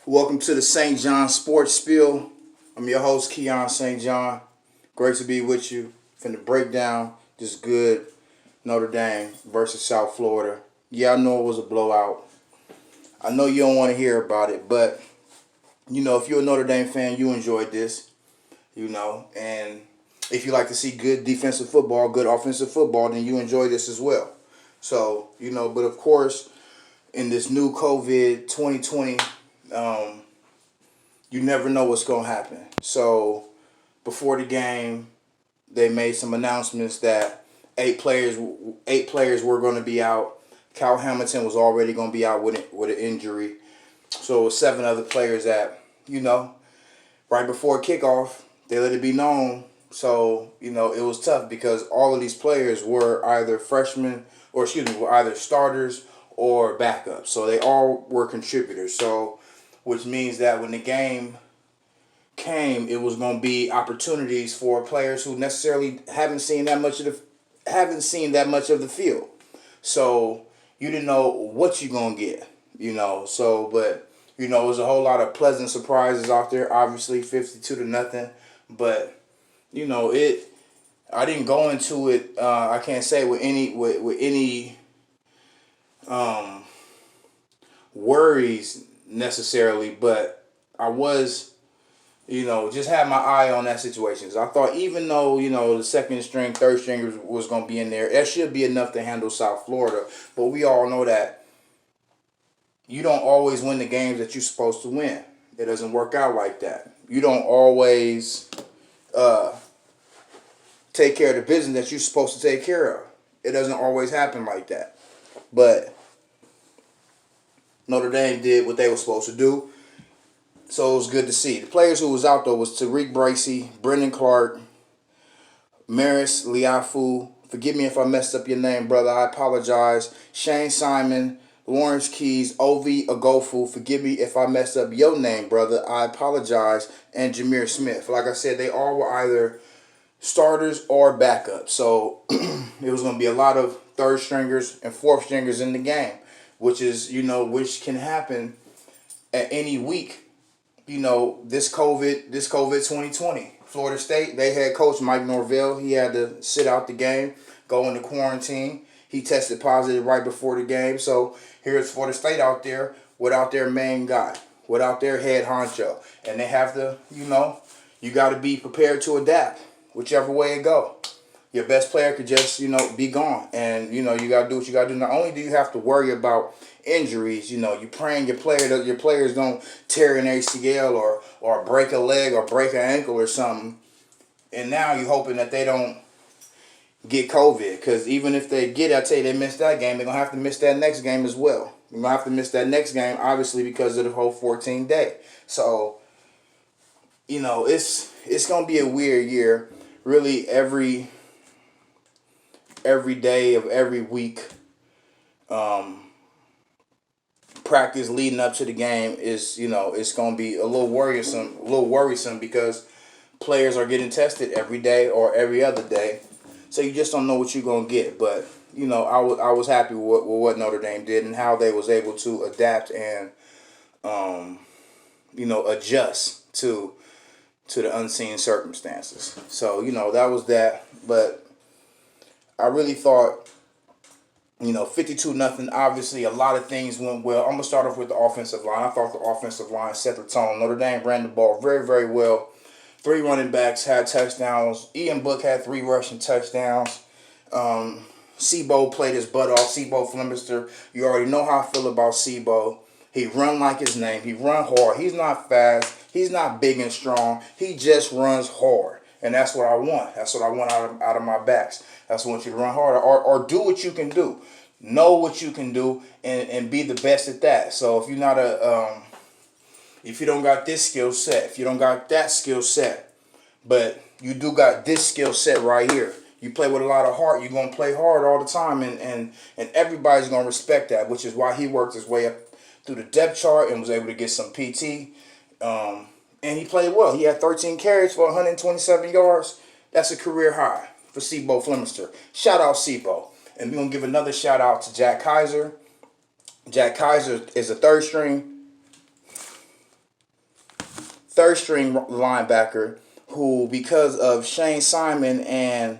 Welcome to the St. John Sports Spiel. I'm your host, Keon St. John. Great to be with you. Finna break down this good Notre Dame versus South Florida. Yeah, I know it was a blowout. I know you don't want to hear about it, but if you're a Notre Dame fan, you enjoyed this, and if you like to see good defensive football, good offensive football, then you enjoy this as well. So, but of course, in this new COVID 2020, um, you never know what's going to happen. So before the game, they made some announcements that eight players were going to be out. Cal Hamilton was already going to be out with an injury. So it was seven other players that, right before kickoff, they let it be known. So, it was tough because all of these players were either freshmen or, were either starters or backups. So they all were contributors. So, which means that when the game came, it was going to be opportunities for players who necessarily haven't seen that much of the field. So you didn't know what you're going to get. So but it was a whole lot of pleasant surprises out there. Obviously, 52-0, but it. I didn't go into it. I can't say with any um, worries necessarily, but I was just had my eye on that situation. 'Cause I thought even though, the second string, third stringers was going to be in there, that should be enough to handle South Florida. But we all know that you don't always win the games that you're supposed to win. It doesn't work out like that. You don't always uh, take care of the business that you're supposed to take care of. It doesn't always happen like that. But Notre Dame did what they were supposed to do. So it was good to see. The players who was out though was Tariq Bracy, Brendan Clark, Maris Liafu. Forgive me if I messed up your name, brother. I apologize. Shane Simon, Lawrence Keys, Ovi Agofu. Forgive me if I messed up your name, brother. I apologize. And Jameer Smith. Like I said, they all were either starters or backups. So it was going to be a lot of third stringers and fourth stringers in the game, which is, which can happen at any week. This COVID 2020. Florida State, they had coach Mike Norvell. He had to sit out the game, go into quarantine. He tested positive right before the game. So here's Florida State out there without their main guy, without their head honcho. And they have to, you got to be prepared to adapt whichever way it go. Your best player could just, be gone. And, you got to do what you got to do. Not only do you have to worry about injuries, you praying your players don't tear an ACL or break a leg or break an ankle or something. And now you're hoping that they don't get COVID. Because even if they get it, I tell you, they miss that game, they're going to have to miss that next game as well. You're going to have to miss that next game, obviously, because of the whole 14-day. So, it's going to be a weird year. Really, every day of every week, practice leading up to the game is, it's going to be a little worrisome because players are getting tested every day or every other day. So you just don't know what you're going to get. But, I was happy with what Notre Dame did and how they was able to adapt and, adjust to the unseen circumstances. So, that was that. But I really thought, 52-0. Obviously, a lot of things went well. I'm going to start off with the offensive line. I thought the offensive line set the tone. Notre Dame ran the ball very, very well. 3 running backs had touchdowns. Ian Book had 3 rushing touchdowns. Sebo played his butt off. Sebo Flemister. You already know how I feel about Sebo. He run like his name. He run hard. He's not fast. He's not big and strong. He just runs hard. And that's what I want. That's what I want out of my backs. That's what I want you to run harder or do what you can do. Know what you can do and be the best at that. So if you're not if you don't got this skill set, if you don't got that skill set, but you do got this skill set right here, you play with a lot of heart, you're going to play hard all the time, and everybody's going to respect that, which is why he worked his way up through the depth chart and was able to get some PT. And he played well. He had 13 carries for 127 yards. That's a career high for Sebo Flemister. Shout out Sebo. And we're going to give another shout out to Jack Kaiser. Jack Kaiser is a third string. third string linebacker who, because of Shane Simon and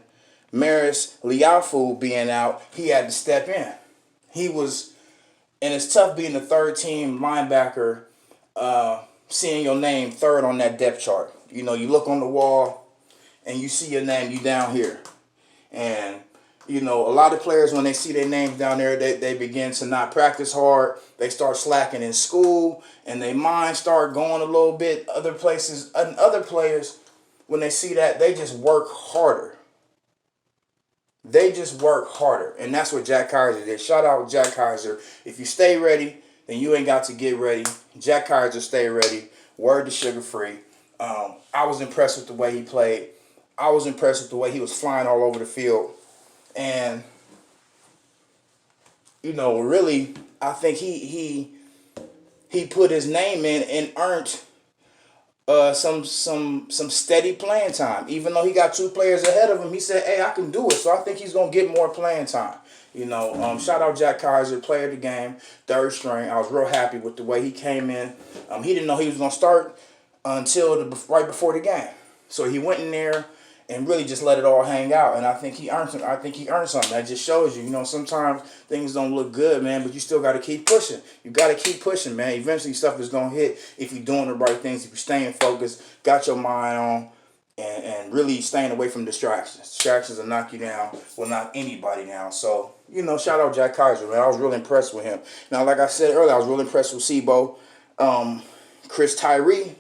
Maris Liafu being out, he had to step in. He was, and it's tough being the third team linebacker, seeing your name third on that depth chart. You know, you look on the wall and you see your name, you down here. And, you know, a lot of players, when they see their names down there, they begin to not practice hard. They start slacking in school, and their minds start going a little bit other places. And other players, when they see that, they just work harder. They just work harder. And that's what Jack Kaiser did. Shout out Jack Kaiser. If you stay ready, then you ain't got to get ready. Jack Kaiser, stay ready. Word to Sugar Free. I was impressed with the way he played. I was impressed with the way he was flying all over the field. And, you know, really, I think he put his name in and earned some steady playing time. Even though he got two players ahead of him, he said, "Hey, I can do it." So I think he's gonna get more playing time. You know, shout out Jack Kaiser, player of the game, third string. I was real happy with the way he came in. He didn't know he was gonna start until right before the game, so he went in there and really just let it all hang out. And I think he earned something. I think he earned something. That just shows you, you know, sometimes things don't look good, man, but you still got to keep pushing. You got to keep pushing, man. Eventually stuff is going to hit if you're doing the right things, if you're staying focused, got your mind on, and really staying away from distractions. Distractions will knock you down, will knock anybody down. So, you know, shout out Jack Kaiser, man. I was really impressed with him. Now, like I said earlier, I was really impressed with Sebo. Chris Tyree.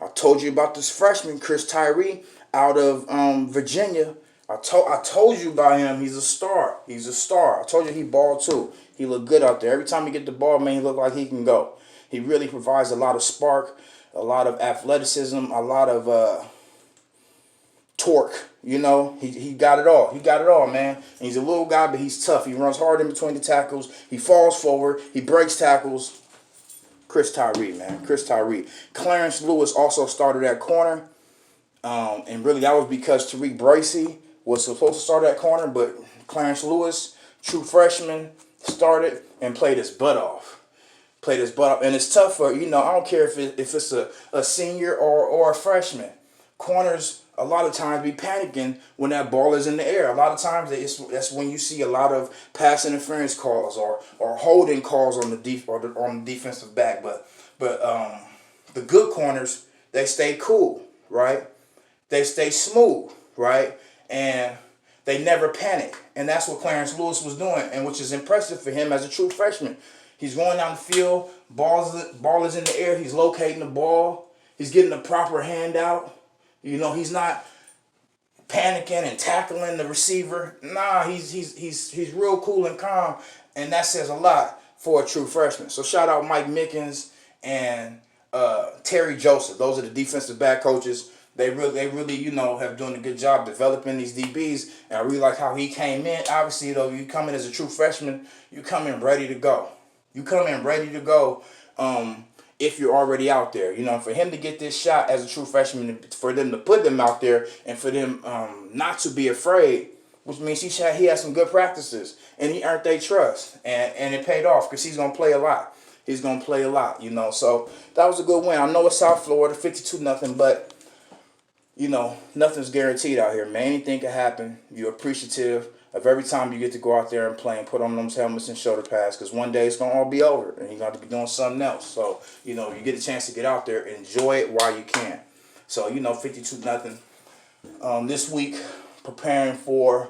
I told you about this freshman, Chris Tyree, out of Virginia. I told you about him. He's a star. He's a star. I told you he balled too. He looked good out there. Every time he get the ball, man, he look like he can go. He really provides a lot of spark, a lot of athleticism, a lot of torque. You know, he got it all. He got it all, man. And he's a little guy, but he's tough. He runs hard in between the tackles. He falls forward. He breaks tackles. Chris Tyree, man. Chris Tyree. Clarence Lewis also started at corner. And really that was because Tariq Bracy was supposed to start at corner, but Clarence Lewis, true freshman, started and played his butt off. Played his butt off. And it's tough for, you know, I don't care if it's a senior or a freshman. Corners a lot of times be panicking when that ball is in the air. A lot of times that's when you see a lot of pass interference calls or holding calls on the defensive back. But the good corners, they stay cool, right? They stay smooth, right? And they never panic. And that's what Clarence Lewis was doing, and which is impressive for him as a true freshman. He's going down the field, ball is in the air, he's locating the ball, he's getting the proper handout. You know, he's not panicking and tackling the receiver. Nah, he's real cool and calm, and that says a lot for a true freshman. So shout out Mike Mickens and Terry Joseph. Those are the defensive back coaches. They really, you know, have done a good job developing these DBs, and I really like how he came in. Obviously, though, you come in as a true freshman, you come in ready to go. You come in ready to go. If you're already out there. You know, for him to get this shot as a true freshman, for them to put them out there, and for them not to be afraid, which means he had some good practices, and he earned their trust, and it paid off because he's going to play a lot. He's going to play a lot, you know. So that was a good win. I know it's South Florida, 52-0, but, you know, nothing's guaranteed out here, man. Anything can happen. You're appreciative of every time you get to go out there and play and put on those helmets and shoulder pads, because one day it's going to all be over and you're going to be doing something else. So, you know, you get a chance to get out there, enjoy it while you can. So, you know, 52-0. This week, preparing for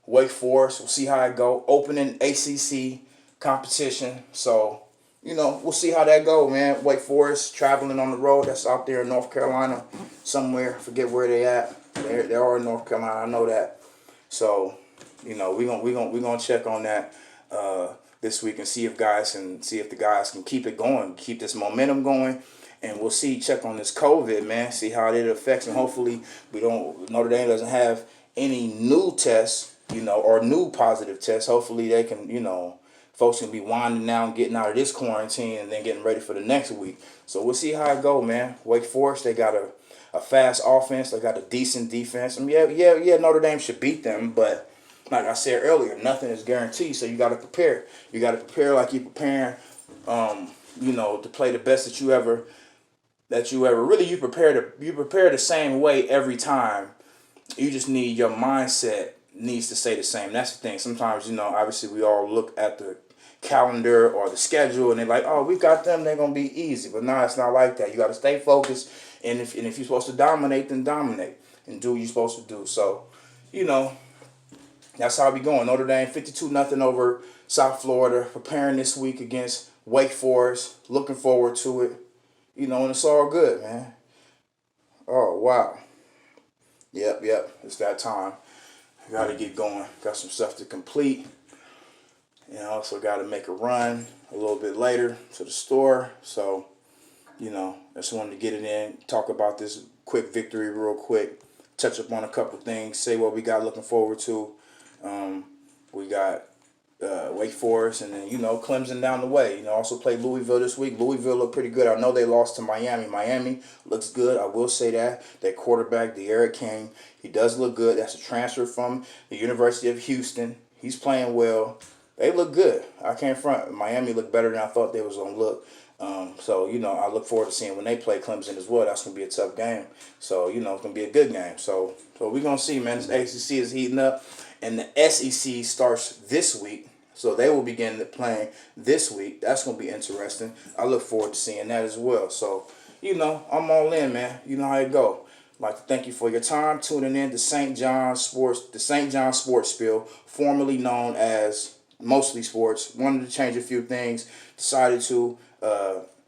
Wake Forest. We'll see how it go. Opening ACC competition. So, you know, we'll see how that go, man. Wake Forest, traveling on the road. That's out there in North Carolina somewhere. Forget where they at. They are in North Carolina. I know that. So, you know, we gonna check on that this week and see if the guys can keep it going, keep this momentum going, and we'll check on this COVID, man, see how it affects, and hopefully Notre Dame doesn't have any new tests, you know, or new positive tests. Hopefully they can, you know, folks can be winding down, getting out of this quarantine, and then getting ready for the next week. So we'll see how it go, man. Wake Forest, they got a fast offense, they got a decent defense. I mean, yeah, Notre Dame should beat them, but like I said earlier, nothing is guaranteed, so you got to prepare. You got to prepare like you're preparing, you know, to play the best that that you ever really you prepare the same way every time. You just need your mindset needs to stay the same. That's the thing. Sometimes, obviously we all look at the calendar or the schedule and they're like, oh, we got them, they're gonna be easy. But no, it's not like that. You gotta stay focused, and if you're supposed to dominate, then dominate and do what you're supposed to do. So, that's how we going. Notre Dame 52-0 over South Florida, preparing this week against Wake Forest. Looking forward to it. And it's all good, man. Oh, wow. Yep. It's that time. I got to get going. Got some stuff to complete. And I also got to make a run a little bit later to the store. So, I just wanted to get it in, talk about this quick victory real quick, touch up on a couple things, say what we got looking forward to. We got Wake Forest, and then, Clemson down the way. Also played Louisville this week. Louisville looked pretty good. I know they lost to Miami. Miami looks good. I will say that. That quarterback, De'Ara King, he does look good. That's a transfer from the University of Houston. He's playing well. They look good. I can't front. Miami looked better than I thought they was going to look. So, I look forward to seeing when they play Clemson as well. That's going to be a tough game. So, it's going to be a good game. So we're going to see, man. This ACC is heating up. And the SEC starts this week. So they will begin playing this week. That's going to be interesting. I look forward to seeing that as well. So, I'm all in, man. You know how it go. I'd like to thank you for your time tuning in to St. John Sports, the St. John Sports Spiel, formerly known as Mostly Sports. Wanted to change a few things. Decided to.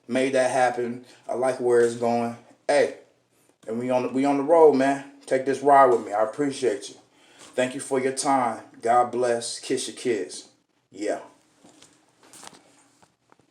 Made that happen. I like where it's going. Hey, and we on the road, man. Take this ride with me. I appreciate you. Thank you for your time. God bless. Kiss your kids. Yeah.